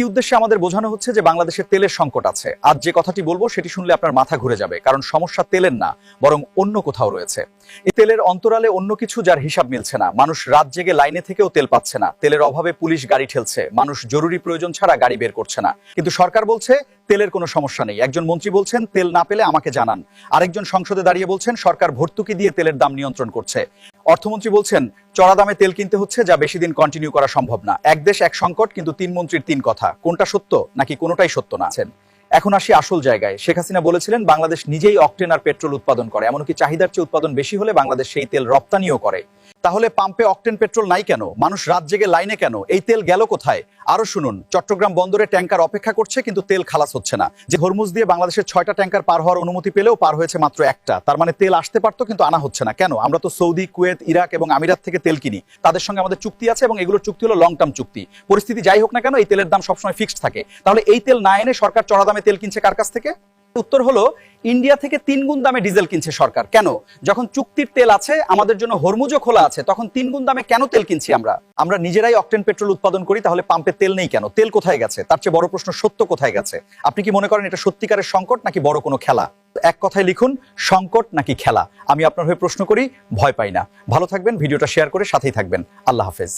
কি উদ্দেশ্যে আমাদের বোঝানো হচ্ছে যে বাংলাদেশে তেলের সংকট আছে? আজ যে কথাটি বলবো সেটি শুনলে আপনার মাথা ঘুরে যাবে, কারণ সমস্যা তেলের না, বরং অন্য কোথাও রয়েছে। এই তেলের অন্তরালে অন্য কিছু, যার হিসাব মিলছে না। মানুষ রাত জেগে লাইনে থেকেও তেল পাচ্ছে না, তেলের অভাবে পুলিশ গাড়ি ঠেলছে, মানুষ জরুরি প্রয়োজন ছাড়া গাড়ি বের করছে না। কিন্তু সরকার বলছে তেলের কোনো সমস্যা নেই। একজন মন্ত্রী বলছেন তেল না পেলে আমাকে জানান, আরেকজন সংসদে দাঁড়িয়ে বলছেন সরকার ভর্তুকি দিয়ে তেলের দাম নিয়ন্ত্রণ করছে। অর্থমন্ত্রী বলছেন চড়া দামে তেল কিনতে হচ্ছে, যা বেশি দিন কন্টিনিউ করা সম্ভব না। এক দেশ এক সংকট, কিন্তু তিন মন্ত্রীর তিন কথা। কোনটা সত্য, নাকি কোনোটাই সত্য না? এখন আসি আসল জায়গায়। শেখ হাসিনা বলেছিলেন বাংলাদেশ নিজেই অকটেন আর পেট্রোল উৎপাদন করে, এমনকি চাহিদার চেয়ে উৎপাদন বেশি হলে বাংলাদেশ সেই তেল রপ্তানিও করে। তাহলে পাম্পে অকটেন পেট্রোল নাই কেন? মানুষ রাত জেগে লাইনে কেন? এই তেল গেল কোথায়? আরো শুনুন, চট্টগ্রাম বন্দরে ট্যাঙ্কার অপেক্ষা করছে, কিন্তু তেল খালাস হচ্ছে না। যে হরমুজ দিয়ে বাংলাদেশের 6টা ট্যাঙ্কার পার হওয়ার অনুমতি পেলেও পার হয়েছে মাত্র একটা। তার মানে তেল আসতে পারতো, কিন্তু আনা হচ্ছে না কেন? আমরা তো সৌদি, কুয়েত, ইরাক এবং আমিরাত থেকে তেল কিনি। তাদের সঙ্গে আমাদের চুক্তি আছে এবং এগুলোর চুক্তি হলো লং টার্ম চুক্তি। পরিস্থিতি যাই হোক না কেন, এই তেলের দাম সবসময় ফিক্সড থাকে। তাহলে এই তেল না এনে সরকার চড়া দামে তেল কিনছে কার কাছ থেকে? উত্তর হলো ইন্ডিয়া থেকে 3 গুণ দামে ডিজেল কিনছে সরকার। কেন? যখন চুক্তির তেল আছে, আমাদের জন্য হরমুজও খোলা আছে, তখন 3 গুণ দামে কেন তেল কিনছি আমরা নিজেরাই অকটেন পেট্রোল উৎপাদন করি, তাহলে পাম্পে তেল নেই কেন? তেল কোথায় গেছে? তার চেয়ে বড় প্রশ্ন, সত্য কোথায় গেছে? আপনি কি মনে করেন এটা সত্যিকারের সংকট নাকি বড় কোনো খেলা? এক কথায় লিখুন, সংকট নাকি খেলা? আমি আপনার হয়ে প্রশ্ন করি, ভয় পাই না। ভালো থাকবেন, ভিডিওটা শেয়ার করে সাথেই থাকবেন। আল্লাহ হাফেজ।